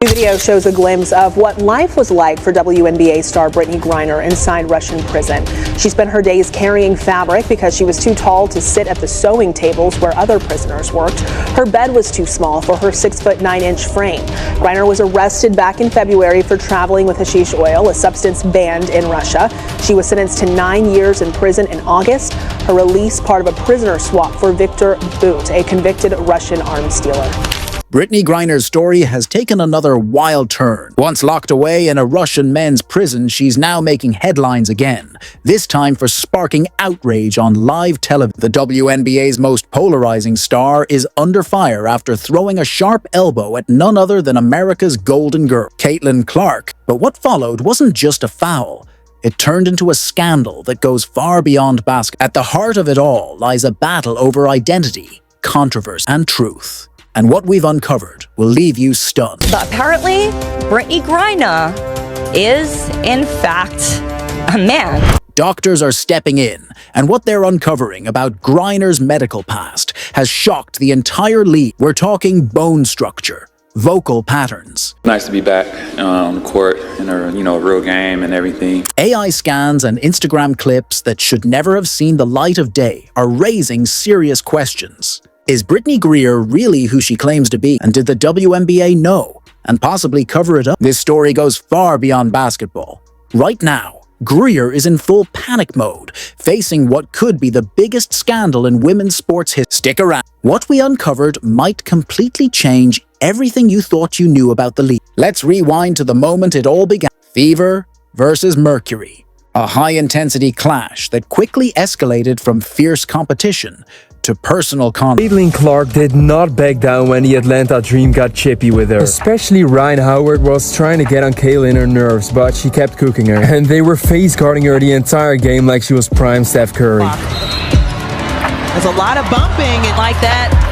The video shows a glimpse of what life was like for WNBA star Brittney Griner inside Russian prison. She spent her days carrying fabric because she was too tall to sit at the sewing tables where other prisoners worked. Her bed was too small for her 6'9" frame. Griner was arrested back in February for traveling with hashish oil, a substance banned in Russia. She was sentenced to 9 years in prison in August. Her release part of a prisoner swap for Viktor Bout, a convicted Russian arms dealer. Brittney Griner's story has taken another wild turn. Once locked away in a Russian men's prison, she's now making headlines again, this time for sparking outrage on live television. The WNBA's most polarizing star is under fire after throwing a sharp elbow at none other than America's golden girl, Caitlin Clark. But what followed wasn't just a foul. It turned into a scandal that goes far beyond basketball. At the heart of it all lies a battle over identity, controversy, and truth. And what we've uncovered will leave you stunned. But apparently, Brittney Griner is, in fact, a man. Doctors are stepping in, and what they're uncovering about Griner's medical past has shocked the entire league. We're talking bone structure, vocal patterns. Nice to be back on the court in a real game and everything. AI scans and Instagram clips that should never have seen the light of day are raising serious questions. Is Brittney Griner really who she claims to be? And did the WNBA know and possibly cover it up? This story goes far beyond basketball. Right now, Griner is in full panic mode, facing what could be the biggest scandal in women's sports history. Stick around. What we uncovered might completely change everything you thought you knew about the league. Let's rewind to the moment it all began. Fever versus Mercury. A high-intensity clash that quickly escalated from fierce competition to personal conflict. Caitlin Clark did not back down when the Atlanta Dream got chippy with her. Especially Ryan Howard was trying to get on Caitlin her nerves, but she kept cooking her. And they were face guarding her the entire game like she was prime Steph Curry. There's a lot of bumping and like that.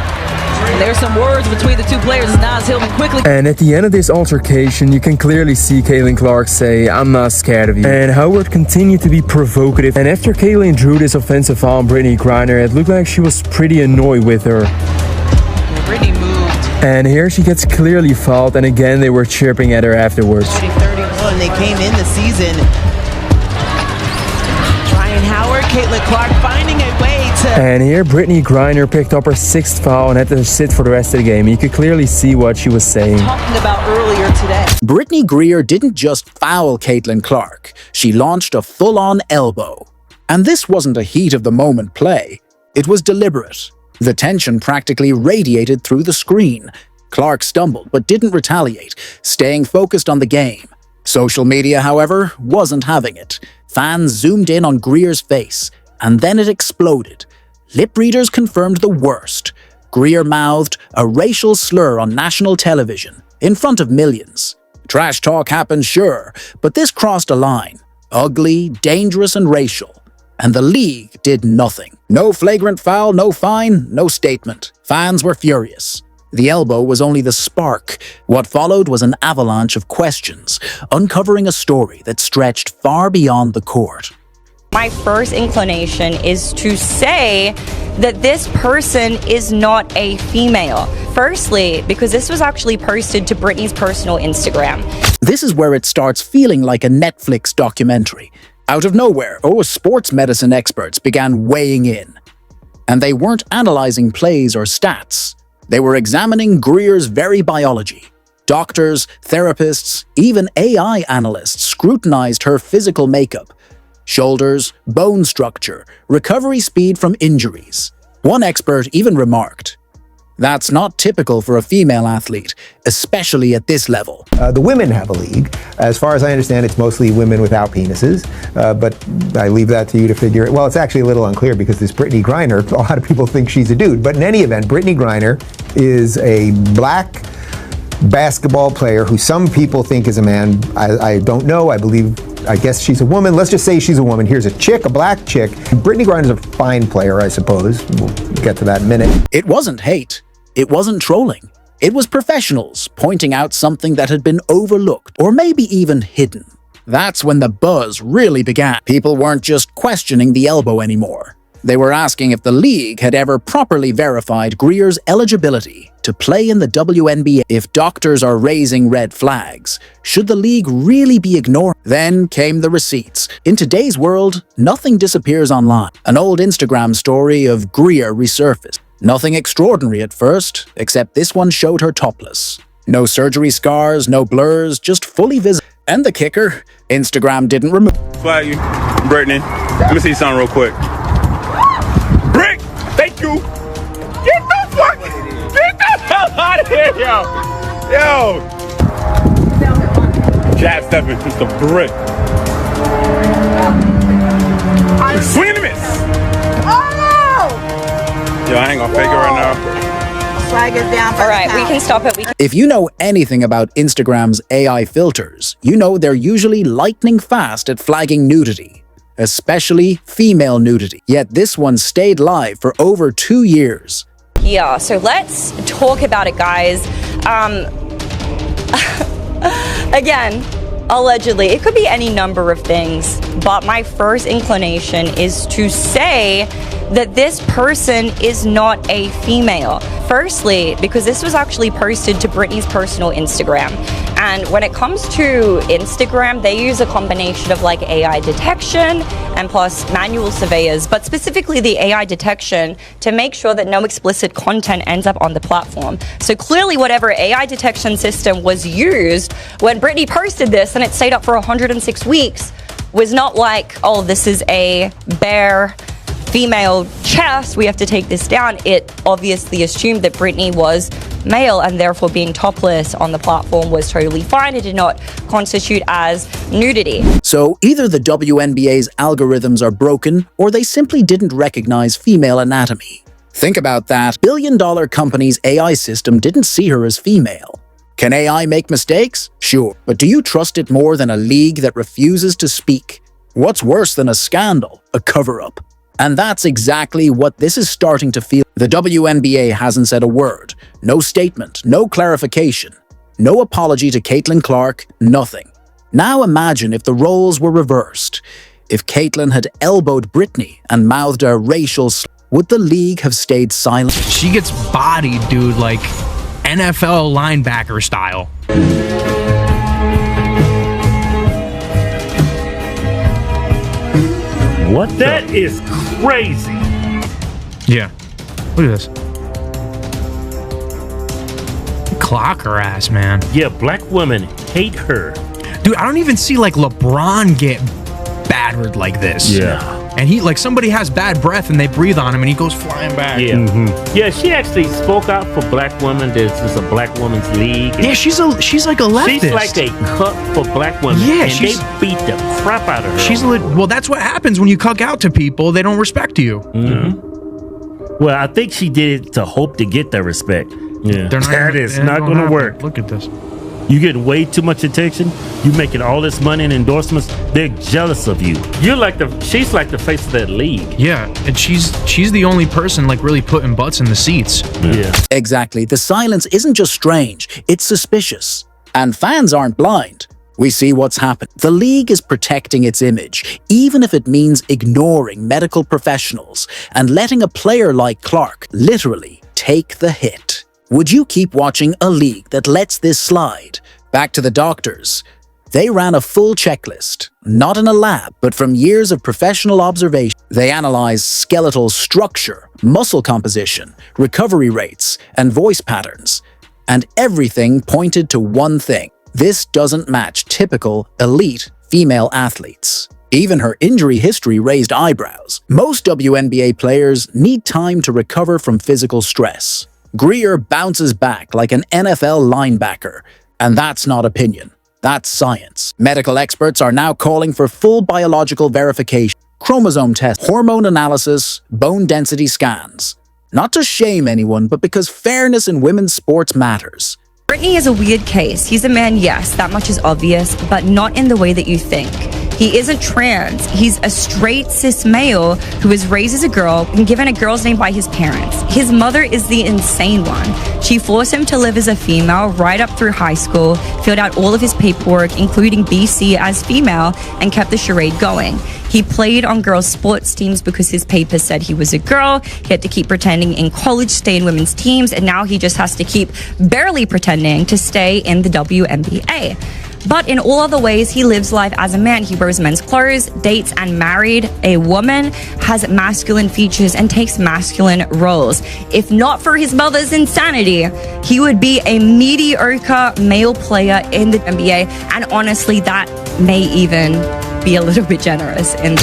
And there's some words between the two players as Nas Hillman quickly. And at the end of this altercation, you can clearly see Caitlin Clark say, "I'm not scared of you." And Howard continued to be provocative. And after Caitlin drew this offensive foul on Brittney Griner, it looked like she was pretty annoyed with her. Brittney moved. And here she gets clearly fouled, and again they were chirping at her afterwards. 30-31, they came in the season. Ryan Howard, Caitlin Clark finding a way to... And here Brittney Griner picked up her 6th foul and had to sit for the rest of the game. You could clearly see what she was saying. Talking about earlier today. Brittney Griner didn't just foul Caitlin Clark, she launched a full-on elbow. And this wasn't a heat-of-the-moment play. It was deliberate. The tension practically radiated through the screen. Clark stumbled but didn't retaliate, staying focused on the game. Social media, however, wasn't having it. Fans zoomed in on Griner's face, and then it exploded. Lip readers confirmed the worst. Griner mouthed a racial slur on national television, in front of millions. Trash talk happened, sure, but this crossed a line. Ugly, dangerous, and racial. And the league did nothing. No flagrant foul, no fine, no statement. Fans were furious. The elbow was only the spark. What followed was an avalanche of questions, uncovering a story that stretched far beyond the court. My first inclination is to say that this person is not a female. Firstly, because this was actually posted to Brittney's personal Instagram. This is where it starts feeling like a Netflix documentary. Out of nowhere, sports medicine experts began weighing in. And they weren't analyzing plays or stats. They were examining Griner's very biology. Doctors, therapists, even AI analysts scrutinized her physical makeup. Shoulders, bone structure, recovery speed from injuries. One expert even remarked, "That's not typical for a female athlete, especially at this level." The women have a league. As far as I understand, it's mostly women without penises, but I leave that to you to figure it. Well, it's actually a little unclear because this Brittney Griner, a lot of people think she's a dude. But in any event, Brittney Griner is a black basketball player who some people think is a man. I don't know. I guess she's a woman. Let's just say she's a woman. Here's a chick, a black chick. Brittney Griner's a fine player, I suppose. We'll get to that in a minute. It wasn't hate. It wasn't trolling. It was professionals pointing out something that had been overlooked or maybe even hidden. That's when the buzz really began. People weren't just questioning the elbow anymore. They were asking if the league had ever properly verified Grier's eligibility to play in the WNBA. If doctors are raising red flags, should the league really be ignored? Then came the receipts. In today's world, nothing disappears online. An old Instagram story of Grier resurfaced. Nothing extraordinary at first, except this one showed her topless. No surgery scars, no blurs, just fully visible. And the kicker, Instagram didn't remove. Flag you, Brittney. Let me see something real quick. Brick, thank you. Get the hell out of here, yo. Jab stepping, just a brick. Swing and a miss. Oh! Yo, I ain't gonna fake it right now. Swagger down. All right, we can stop it. If you know anything about Instagram's AI filters, you know they're usually lightning fast at flagging nudity, especially female nudity. Yet this one stayed live for over 2 years. Yeah, so let's talk about it, guys. Again, allegedly, it could be any number of things, but my first inclination is to say that this person is not a female. Firstly, because this was actually posted to Brittney's personal Instagram. And when it comes to Instagram, they use a combination of like AI detection and plus manual surveyors, but specifically the AI detection to make sure that no explicit content ends up on the platform. So clearly whatever AI detection system was used when Brittney posted this and it stayed up for 106 weeks was not like, oh, this is a bare female chest, we have to take this down. It obviously assumed that Brittney was male and therefore being topless on the platform was totally fine. It did not constitute as nudity. So either the WNBA's algorithms are broken or they simply didn't recognize female anatomy. Think about that. Billion-dollar company's AI system didn't see her as female. Can AI make mistakes? Sure. But do you trust it more than a league that refuses to speak? What's worse than a scandal? A cover-up. And that's exactly what this is starting to feel. The WNBA hasn't said a word, no statement, no clarification, no apology to Caitlin Clark, nothing. Now imagine if the roles were reversed. If Caitlin had elbowed Brittney and mouthed a racial slur, would the league have stayed silent? She gets bodied, dude, like NFL linebacker style. What? That is crazy. Yeah. Look at this. Clock her ass, man. Yeah, black women hate her. Dude, I don't even see like LeBron get battered like this. Yeah. And he, like, somebody has bad breath and they breathe on him and he goes flying back. Yeah. Mm-hmm. Yeah, she actually spoke out for black women. This is a black women's league. Yeah, she's like a leftist. She's like a cuck for black women. Yeah, and they beat the crap out of her. Well, that's what happens when you cuck out to people. They don't respect you. Mm-hmm. Well, I think she did it to hope to get their respect. Yeah, that is not going to work. Look at this. You get way too much attention. You making all this money and endorsements. They're jealous of you. She's like the face of that league. Yeah, and she's the only person like really putting butts in the seats. Yeah. Exactly. The silence isn't just strange, it's suspicious. And fans aren't blind. We see what's happened. The league is protecting its image, even if it means ignoring medical professionals and letting a player like Clark literally take the hit. Would you keep watching a league that lets this slide? Back to the doctors. They ran a full checklist, not in a lab, but from years of professional observation. They analyzed skeletal structure, muscle composition, recovery rates, and voice patterns. And everything pointed to one thing. This doesn't match typical, elite female athletes. Even her injury history raised eyebrows. Most WNBA players need time to recover from physical stress. Grier bounces back like an NFL linebacker, and that's not opinion, that's science. Medical experts are now calling for full biological verification, chromosome tests, hormone analysis, bone density scans. Not to shame anyone, but because fairness in women's sports matters. Brittney is a weird case. He's a man, yes, that much is obvious, but not in the way that you think. He isn't trans. He's a straight cis male who was raised as a girl and given a girl's name by his parents. His mother is the insane one. She forced him to live as a female right up through high school, filled out all of his paperwork, including BC as female, and kept the charade going. He played on girls' sports teams because his papers said he was a girl. He had to keep pretending in college, stay in women's teams, and now he just has to keep barely pretending to stay in the WNBA. But in all other ways, he lives life as a man. He wears men's clothes, dates and married a woman, has masculine features, and takes masculine roles. If not for his mother's insanity, he would be a mediocre male player in the NBA. And honestly, that may even be a little bit generous in